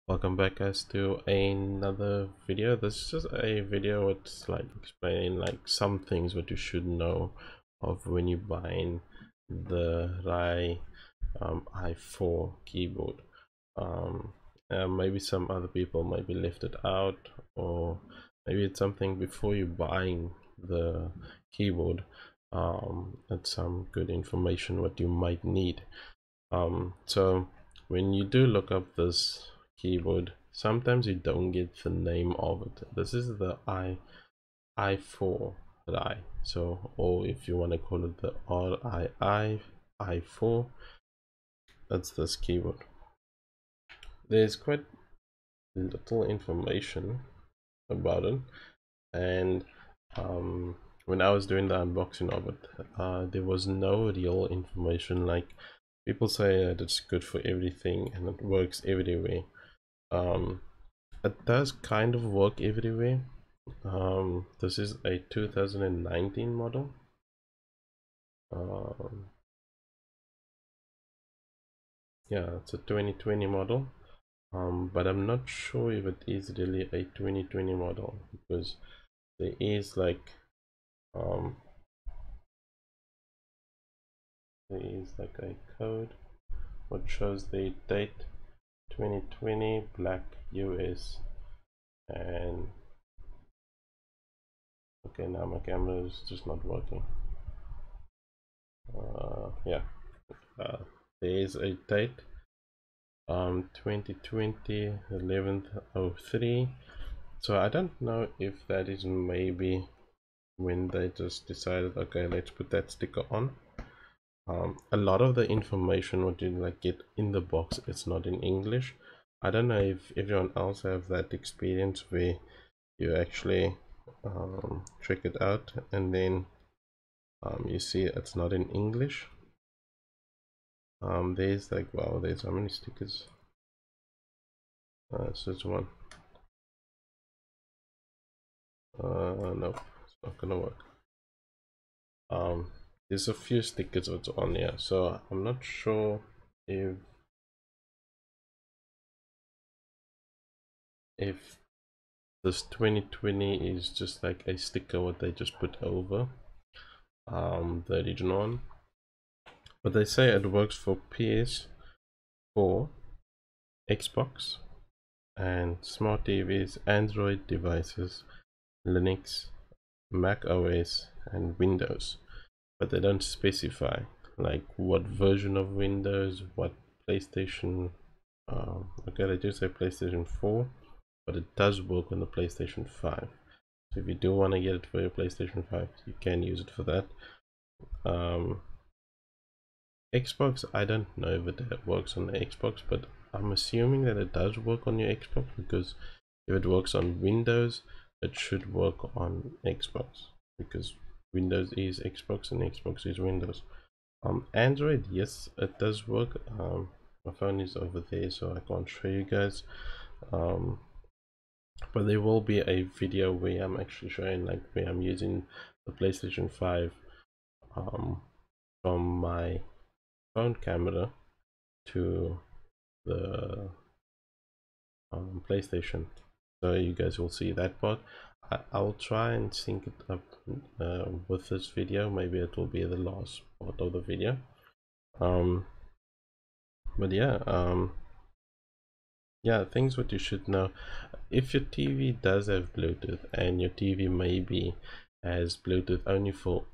Welcome back guys to another video. This is just a video it's like explaining like some things what you should know of when you're buying the i4 keyboard. Maybe some other people maybe left it out, or maybe it's something before you buying the keyboard. It's some good information what you might need. So when you do look up this keyboard, sometimes you don't get the name of it. This is the i4 Rai. So, or if you want to call it the i4, that's this keyboard. There's quite little information about it, and when I was doing the unboxing of it, there was no real information. Like, people say that it's good for everything and it works everywhere. Um, it does kind of work everywhere. This is a 2019 model. Yeah, it's a 2020 model. But I'm not sure if it is really a 2020 model, because there is like um, a code which shows the date 2020 black US. And okay, now my camera is just not working. Yeah, there is a date 2020 11/03. So I don't know if that is maybe when they just decided, okay, let's put that sticker on. A lot of the information what you like get in the box, it's not in English. I don't know if everyone else have that experience where you actually check it out and then you see it's not in English. There's like, wow, there's how many stickers? It's just one. Nope, it's not gonna work. There's a few stickers that's on here, so I'm not sure if this 2020 is just like a sticker what they just put over the original one. But they say it works for PS4, Xbox, and smart TVs, Android devices, Linux, Mac OS, and Windows. But they don't specify like what version of Windows, what PlayStation. Okay, they do say PlayStation 4, but it does work on the PlayStation 5. So if you do want to get it for your PlayStation 5, you can use it for that. Xbox, I don't know if it works on the Xbox, but I'm assuming that it does work on your Xbox, because if it works on Windows, it should work on Xbox, because Windows is Xbox and Xbox is Windows. Android, yes, it does work. My phone is over there, so I can't show you guys. But there will be a video where I'm actually showing like where I'm using the PlayStation 5 from my phone camera to the PlayStation, so you guys will see that part. I'll try and sync it up with this video. Maybe it will be the last part of the video. But yeah, things what you should know. If your TV does have Bluetooth, and your TV maybe has Bluetooth only for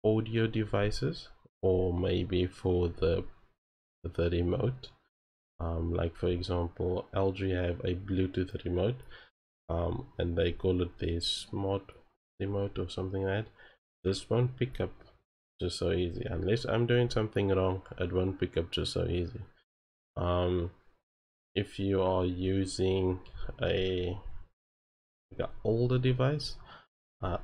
audio devices, or maybe for the remote, like for example LG have a Bluetooth remote, and they call it the smart remote or something like that. This won't pick up just so easy unless I'm doing something wrong. It won't pick up just so easy. If you are using a like an older device,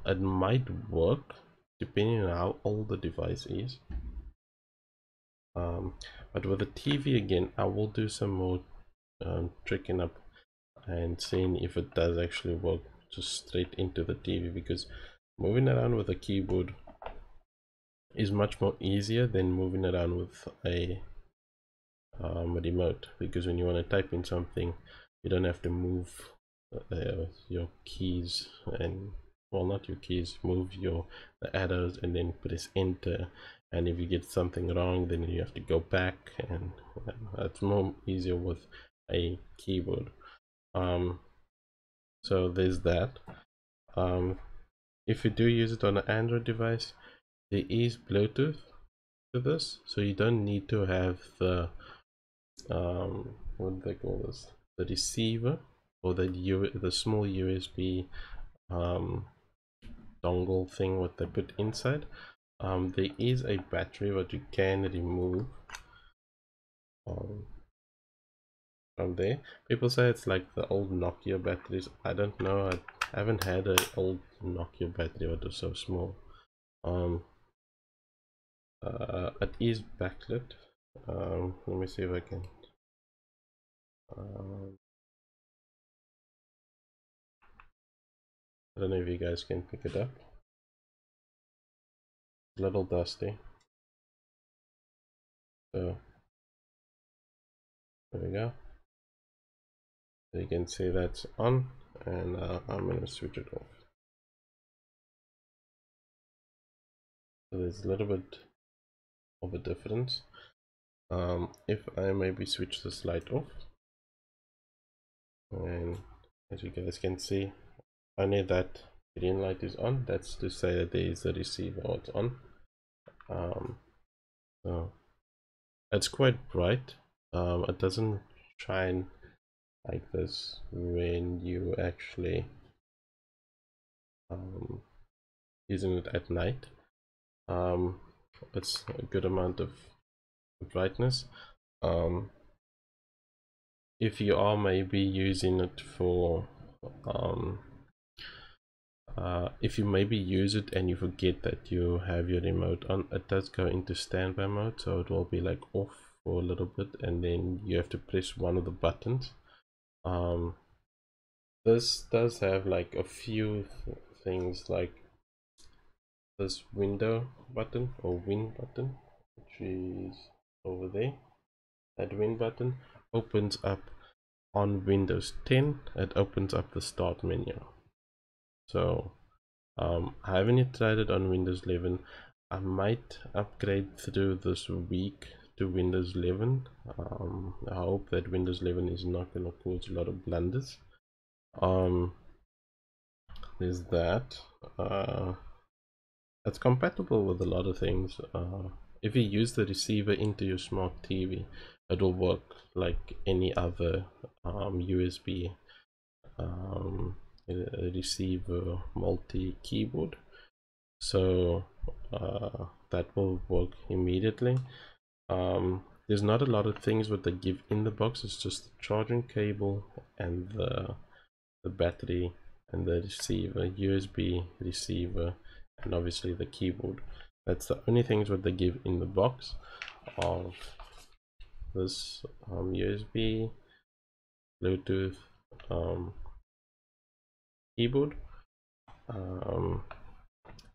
it might work depending on how old the device is. But with the TV again, I will do some more tricking up and seeing if it does actually work just straight into the TV, because moving around with a keyboard is much more easier than moving around with a remote, because when you want to type in something you don't have to move your keys, and well, not your keys, move the arrows and then press enter, and if you get something wrong then you have to go back, and it's more easier with a keyboard. So there's that. If you do use it on an Android device, there is Bluetooth to this, so you don't need to have the what do they call this, the receiver, or the small USB dongle thing what they put inside. There is a battery what you can remove from there. People say it's like the old Nokia batteries. I don't know, I haven't had an old Nokia battery that was so small. It is backlit. Let me see if I can I don't know if you guys can pick it up. It's a little dusty. So there we go. So you can see that's on, and I'm going to switch it off. So there's a little bit of a difference. If I maybe switch this light off, and as you guys can see, only that green light is on. That's to say that there is a receiver or it's on. So it's quite bright. It doesn't shine like this when you actually using it at night. It's a good amount of brightness. If you are maybe using it for if you maybe use it and you forget that you have your remote on, it does go into standby mode, so it will be like off for a little bit and then you have to press one of the buttons. This does have like a few things, like this window button or win button, which is over there. That win button opens up on Windows 10. It opens up the start menu. So I haven't tried it on Windows 11. I might upgrade through this week to Windows 11. I hope that Windows 11 is not going to cause a lot of blunders. There's that. It's compatible with a lot of things. If you use the receiver into your smart TV, it will work like any other USB receiver multi keyboard. So that will work immediately. There's not a lot of things what they give in the box. It's just the charging cable and the battery and the receiver, USB receiver, and obviously the keyboard. That's the only things what they give in the box of this USB, Bluetooth keyboard.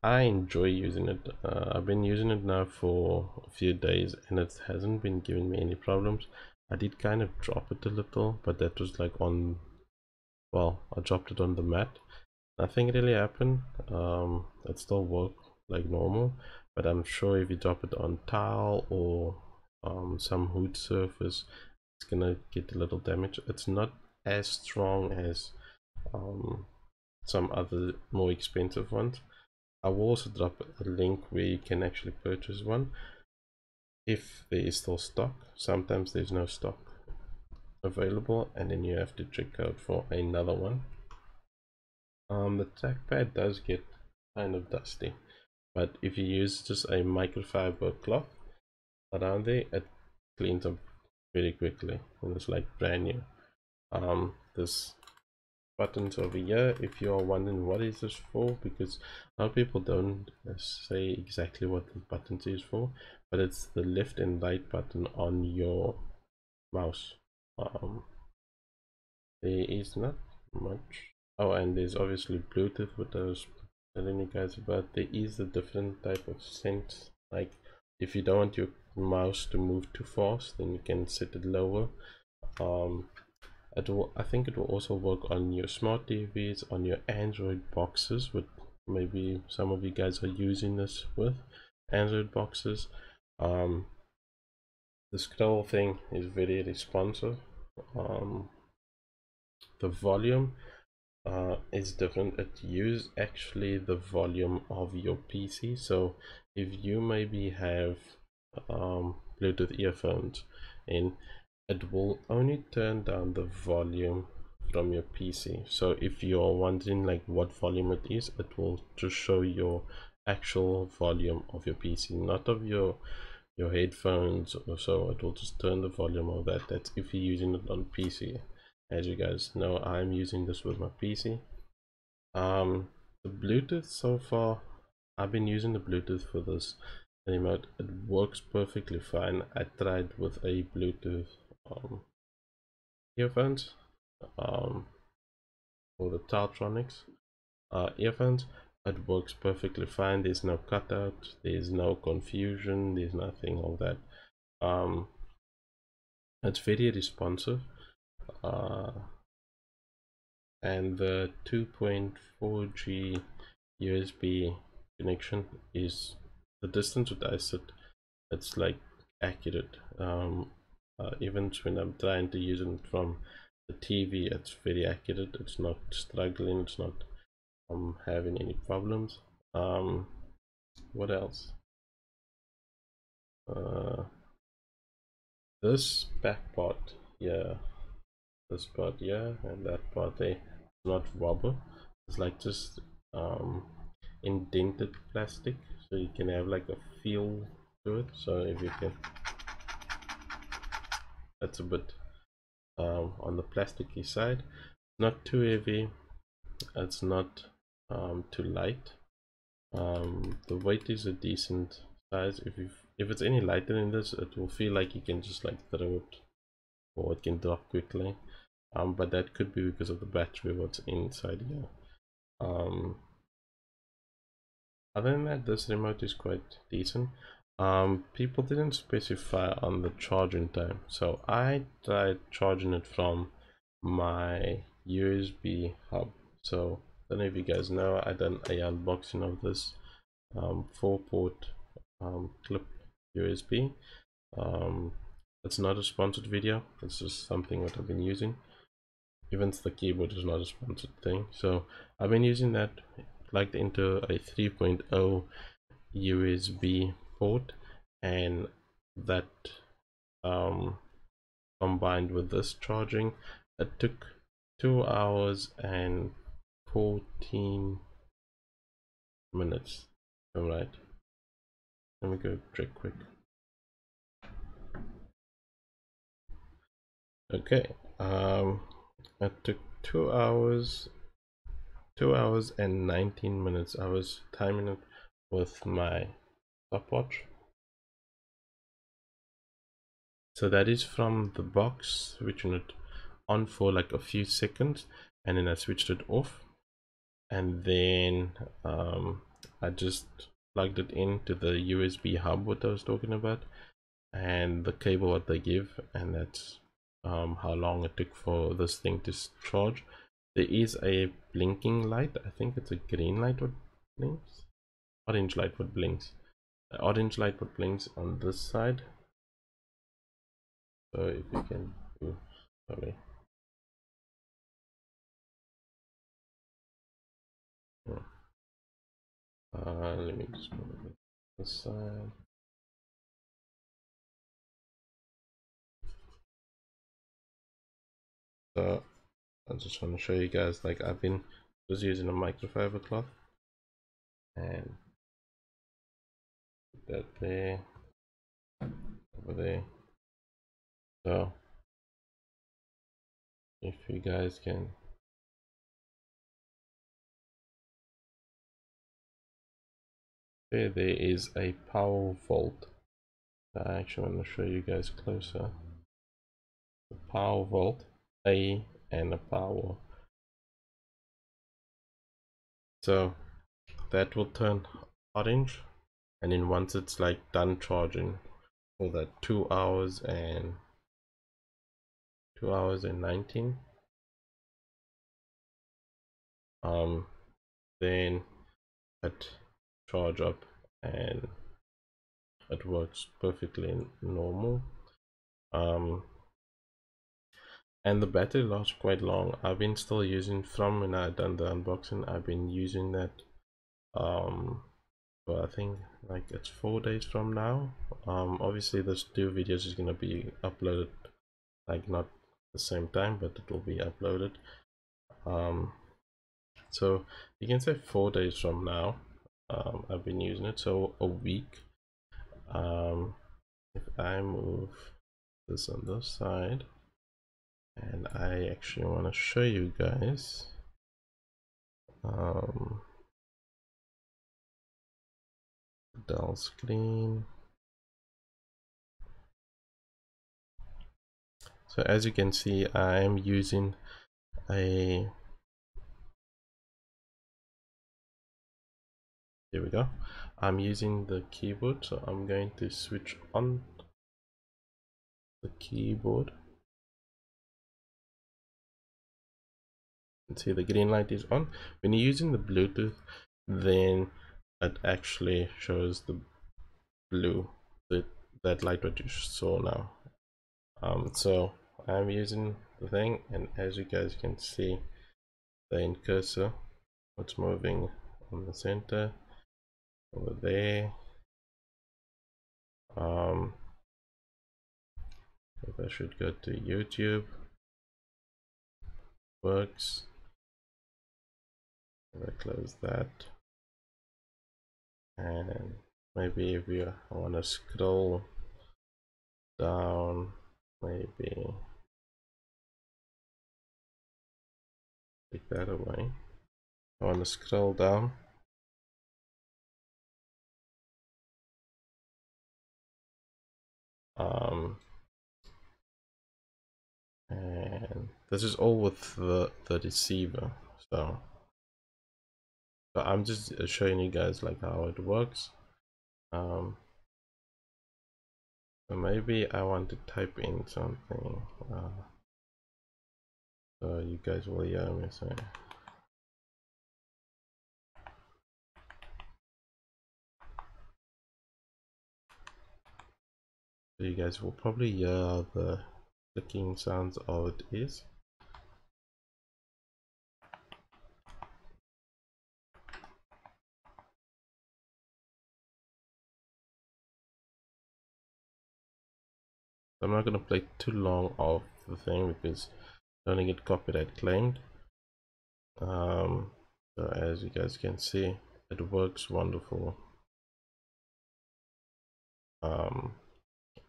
I enjoy using it. I've been using it now for a few days and it hasn't been giving me any problems. I did kind of drop it a little, but that was like on, well, I dropped it on the mat. Nothing really happened. It still worked like normal, but I'm sure if you drop it on tile or some hood surface, it's gonna get a little damage. It's not as strong as some other more expensive ones. I will also drop a link where you can actually purchase one if there is still stock. Sometimes there's no stock available and then you have to check out for another one. The trackpad does get kind of dusty, but if you use just a microfiber cloth around there, it cleans up very quickly and it's like brand new. This buttons over here, if you are wondering what is this for, because a lot of people don't say exactly what the buttons is for, but it's the left and right button on your mouse. There is not much. Oh, and there's obviously Bluetooth, what I was telling you guys about. There is a different type of sense, like if you don't want your mouse to move too fast, then you can set it lower. I think it will also work on your smart TVs, on your Android boxes, with maybe some of you guys are using this with Android boxes. The scroll thing is very responsive. The volume is different. It uses actually the volume of your PC. So if you maybe have Bluetooth earphones in, it will only turn down the volume from your PC. So if you're wondering like what volume it is, it will just show your actual volume of your PC, not of your headphones or so. It will just turn the volume of that. That's if you're using it on PC. As you guys know, I'm using this with my PC. The Bluetooth so far, I've been using the Bluetooth for this remote. It works perfectly fine. I tried with a Bluetooth earphones for the Taltronics earphones. It works perfectly fine. There's no cutout, there's no confusion, there's nothing of that. It's very responsive, and the 2.4G USB connection is the distance that I sit. It's like accurate. Even when I'm trying to use it from the TV, it's very accurate. It's not struggling. It's not having any problems. What else? This back part, yeah, this part, yeah, and that part there, not rubber. It's like just indented plastic, so you can have like a feel to it. So if you can, that's a bit on the plasticky side. Not too heavy. It's not too light. The weight is a decent size. If it's any lighter than this, it will feel like you can just like throw it, or it can drop quickly. But that could be because of the battery, what's inside here. Other than that, this remote is quite decent. People didn't specify on the charging time, so I tried charging it from my USB hub. So I don't know if you guys know, I done a unboxing of this 4-port clip USB. It's not a sponsored video, it's just something that I've been using. Even the keyboard is not a sponsored thing, so I've been using that plugged into a 3.0 USB port, and that combined with this charging, it took 2 hours and 14 minutes. All right, let me go check quick. Okay, it took 2 hours and 19 minutes. I was timing it with my stopwatch. So that is from the box, switching it on for like a few seconds, and then I switched it off, and then I just plugged it into the USB hub, what I was talking about, and the cable what they give, and that's how long it took for this thing to charge. There is a blinking light. I think it's a green light what blinks, orange light what blinks, orange light what blinks on this side. So if you can, sorry. Let me just move it this side. So I just want to show you guys, like I've been just using a microfiber cloth and put that there, over there. So if you guys can, there is a power volt. I actually want to show you guys closer. The power volt, A and a power. So that will turn orange, and then once it's like done charging for that 2 hours and 2 hours and 19. Then it charge up and it works perfectly normal. And the battery lasts quite long. I've been still using, from when I done the unboxing, I've been using that but I think like it's 4 days from now. Obviously this 2 videos is gonna be uploaded like not the same time, but it will be uploaded. So you can say 4 days from now. I've been using it, so a week. If I move this on this side, and I actually want to show you guys. Dull screen. So as you can see, I am using a, here we go, I'm using the keyboard, so I'm going to switch on the keyboard and see the green light is on. When you're using the Bluetooth, then it actually shows the blue, that light what you saw now. So I'm using the thing, and as you guys can see, the end cursor, it's moving on the center over there. If I should go to YouTube, works. If I close that, and maybe if you want to scroll down, maybe take that away. I want to scroll down. And this is all with the receiver, so I'm just showing you guys like how it works. So maybe I want to type in something, so you guys will hear me say. So you guys will probably hear the clicking sounds of it is. I'm not going to play too long of the thing because I don't get copyright claimed. So as you guys can see, it works wonderful.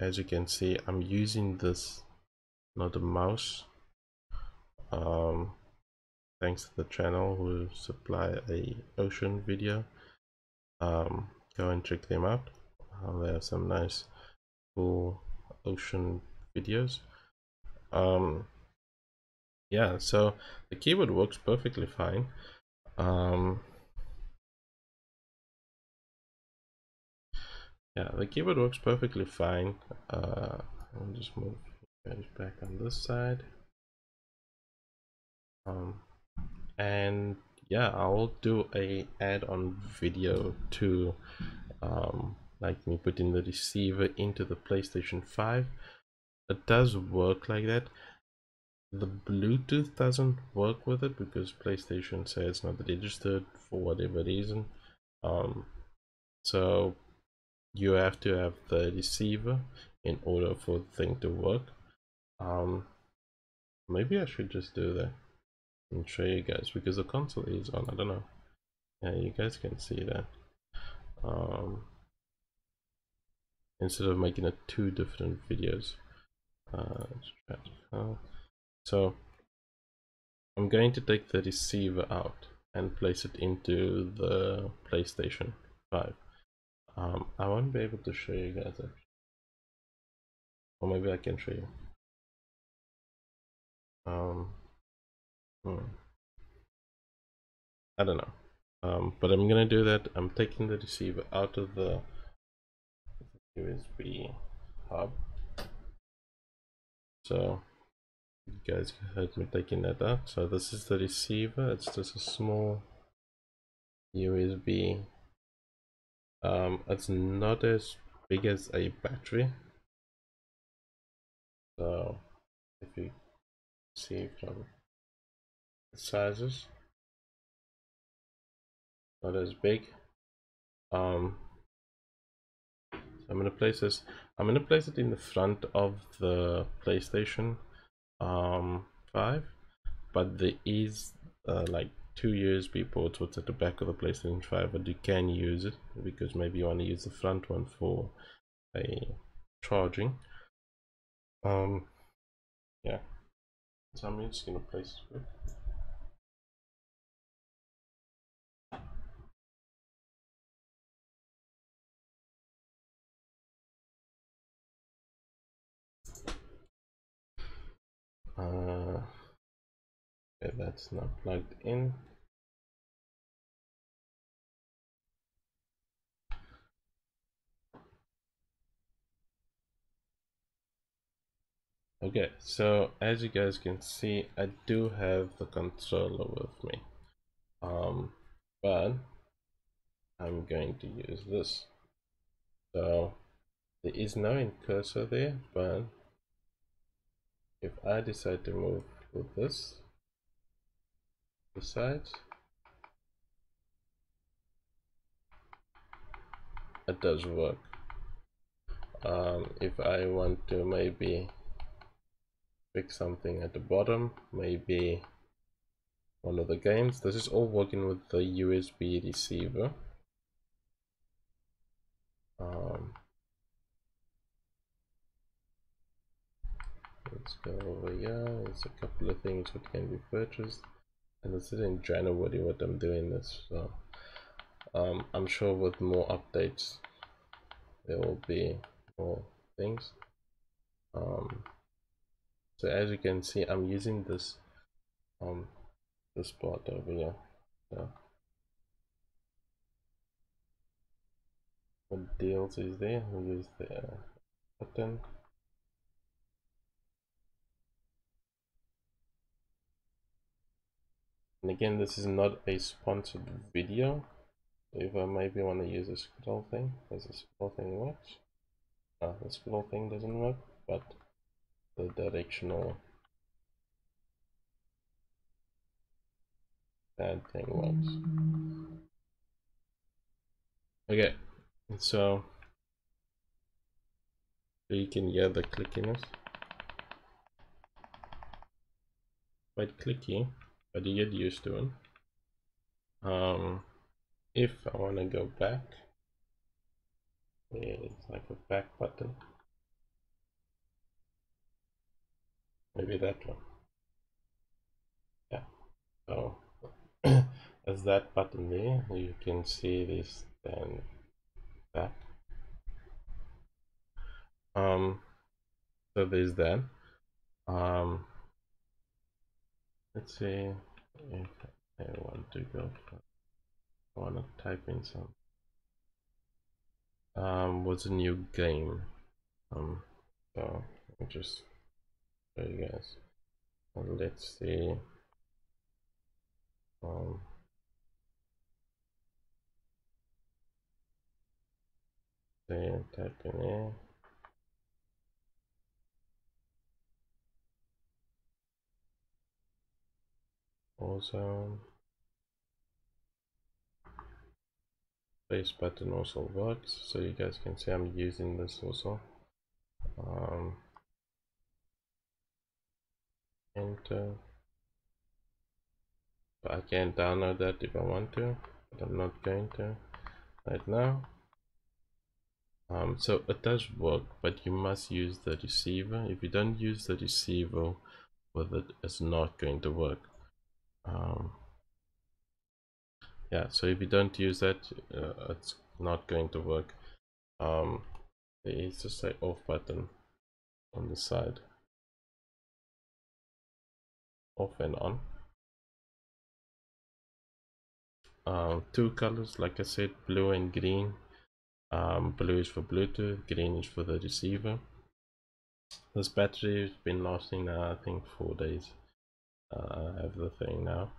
As you can see, I'm using this, not a mouse. Thanks to the channel who supply a ocean video. Go and check them out. They have some nice cool ocean videos. Yeah, so the keyboard works perfectly fine. Yeah, the keyboard works perfectly fine. I'll just move you guys back on this side. And yeah, I'll do a add-on video to like me putting the receiver into the PlayStation 5. It does work like that. The Bluetooth doesn't work with it because PlayStation says it's not registered for whatever reason. So you have to have the receiver in order for the thing to work. Maybe I should just do that and show you guys because the console is on. I don't know. Yeah, you guys can see that. Instead of making it 2 different videos. So I'm going to take the receiver out and place it into the PlayStation 5. I won't be able to show you guys actually. Or maybe I can show you. I don't know. But I'm gonna do that. I'm taking the receiver out of the USB hub. So You guys heard me taking that out. So this is the receiver. It's just a small USB. It's not as big as a battery. So if you see from the sizes, not as big. So I'm gonna place this. I'm gonna place it in the front of the PlayStation 5, but there is like 2 USB ports what's at the back of the PlayStation 5, but you can use it because maybe you want to use the front one for a charging. Yeah, so I'm just gonna place it. Okay, that's not plugged in. Okay, so as you guys can see, I do have the controller with me, but I'm going to use this. So there is no cursor there, but if I decide to move with this to the sides, it does work. If I want to maybe fix something at the bottom, maybe one of the games, this is all working with the USB receiver. Let's go over here. There's a couple of things that can be purchased, and this is in January what I'm doing this, so I'm sure with more updates there will be more things. So as you can see, I'm using this this part over here. So what deals is there? We use the button. And again, this is not a sponsored video. If I maybe want to use a scroll thing, does the scroll thing work? No, the scroll thing doesn't work, but the directional pad thing works. Okay, so you can hear the clickiness. Quite clicky, but you get used to it. If I want to go back, it's like a back button. Maybe that one. Yeah. So as that button there, you can see this then back. So there's that. Let's see if I want to go for, I want to type in some what's a new game. So let me just show you guys. Let's see. Type in here. Also, place button also works, so you guys can see I'm using this also. Enter. So I can download that if I want to, but I'm not going to right now. So it does work, but you must use the receiver. If you don't use the receiver with it, it's not going to work. Yeah, so if you don't use that, it's not going to work. There is just an off button on the side, off and on. Two colors, like I said, blue and green. Blue is for Bluetooth, green is for the receiver. This battery's been lasting now, I think 4 days. I have the thing now.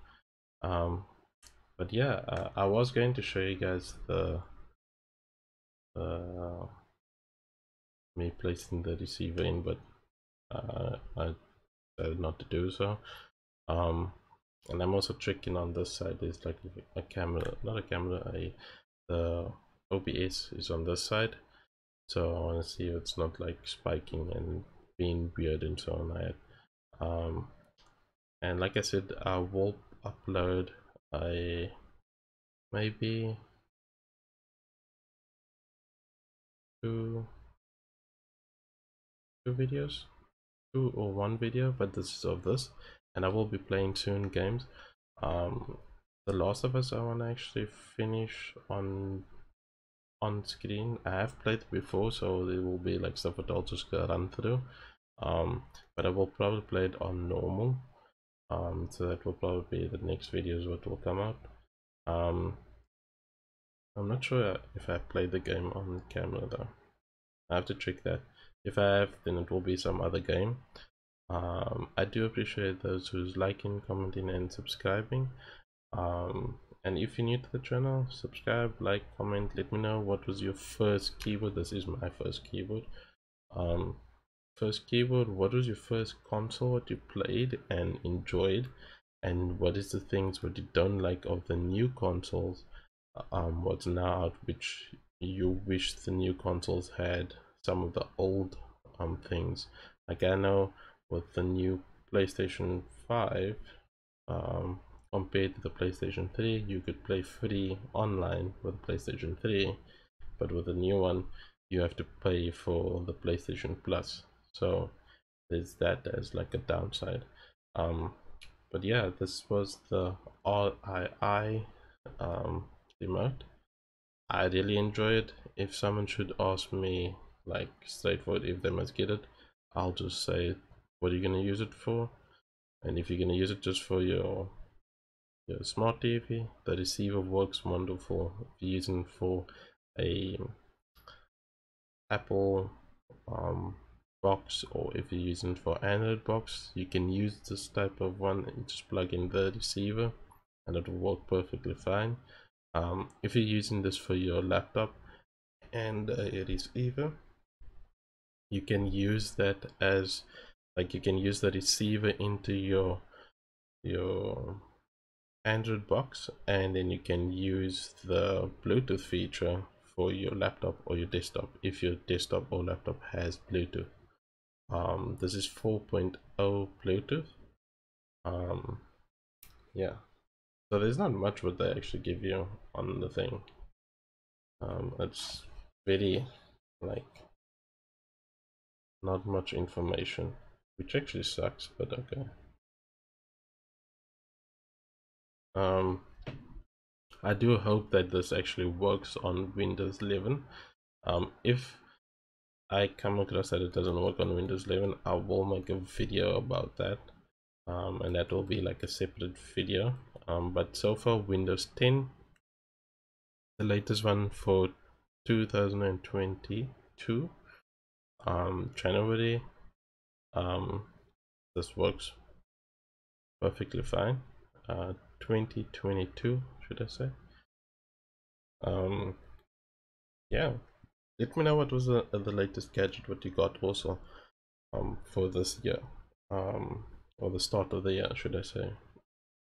But yeah, I was going to show you guys the me placing the receiver in, but I decided not to do so. And I'm also checking on this side. There's like a camera, not a camera, the OBS is on this side. So I want to see if it's not like spiking and being weird and so on. And like I said, I will upload a maybe two videos, two or one video, but this is of this, and I will be playing soon games. The Last of Us I want to actually finish on screen. I have played it before, so there will be like stuff that I'll just go run through. But I will probably play it on normal. So that will probably be the next videos what will come out. I'm not sure if I played the game on camera though. I have to check that. If I have, then it will be some other game. I do appreciate those who's liking, commenting, and subscribing. And if you're new to the channel, subscribe, like, comment, let me know what was your first keyboard. This is my first keyboard. First keyboard, what was your first console what you played and enjoyed, and what is the things what you don't like of the new consoles, what's now out which you wish the new consoles had some of the old things. Like I know with the new PlayStation 5, compared to the PlayStation 3, you could play free online with PlayStation 3, but with the new one you have to pay for the PlayStation Plus. So there's that as like a downside. But yeah, this was the RII remote. I really enjoy it. If someone should ask me like straightforward if they must get it, I'll just say, what are you gonna use it for? And if you're gonna use it just for your smart TV, the receiver works wonderful. If you're using for a Apple box, or if you're using for Android box, you can use this type of one and just plug in the receiver and it will work perfectly fine. If you're using this for your laptop and a receiver, you can use that as like you can use the receiver into your Android box, and then you can use the Bluetooth feature for your laptop or your desktop if your desktop or laptop has Bluetooth. This is 4.0 Bluetooth. Yeah, so there's not much what they actually give you on the thing. It's very like not much information, which actually sucks, but okay. I do hope that this actually works on Windows 11. If I come across that it doesn't work on Windows 11, I will make a video about that, and that will be like a separate video. But so far Windows 10, the latest one for 2022, January, this works perfectly fine. 2022 should I say. Yeah, let me know what was the latest gadget what you got also for this year, or the start of the year should I say.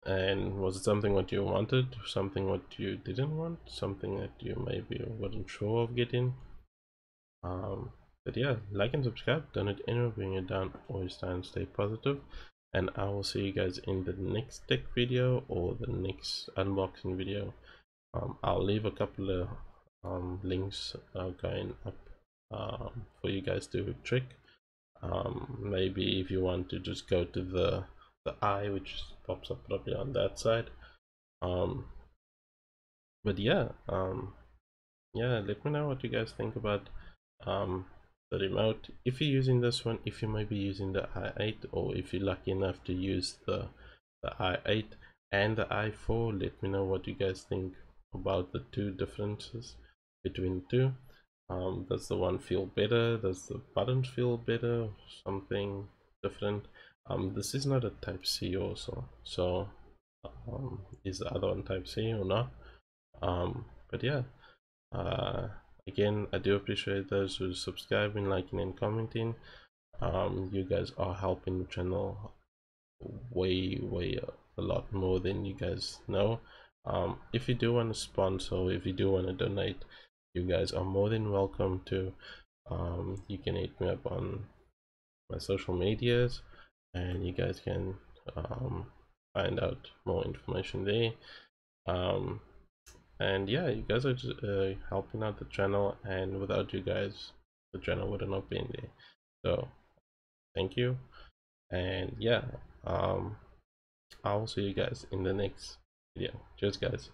And was it something what you wanted, something what you didn't want, something that you maybe wasn't sure of getting? But yeah, like and subscribe, don't let anyone bring you down, always try and stay positive, and I will see you guys in the next tech video or the next unboxing video. I'll leave a couple of links going up for you guys to check. Maybe if you want to just go to the eye, which pops up probably on that side. But yeah, yeah, let me know what you guys think about the remote. If you're using this one, if you might be using the i8, or if you're lucky enough to use the i8 and the i4, let me know what you guys think about the two differences between the two. Does the one feel better? Does the button feel better? Something different? This is not a type C also, so is the other one type C or not? But yeah, again, I do appreciate those who subscribing, liking, and commenting. You guys are helping the channel way a lot more than you guys know. If you do want to sponsor, if you do want to donate, you guys are more than welcome to. You can hit me up on my social medias, and you guys can find out more information there. And yeah, you guys are just helping out the channel, and without you guys, the channel would have not been there. So thank you, and yeah, I'll see you guys in the next video. Cheers, guys.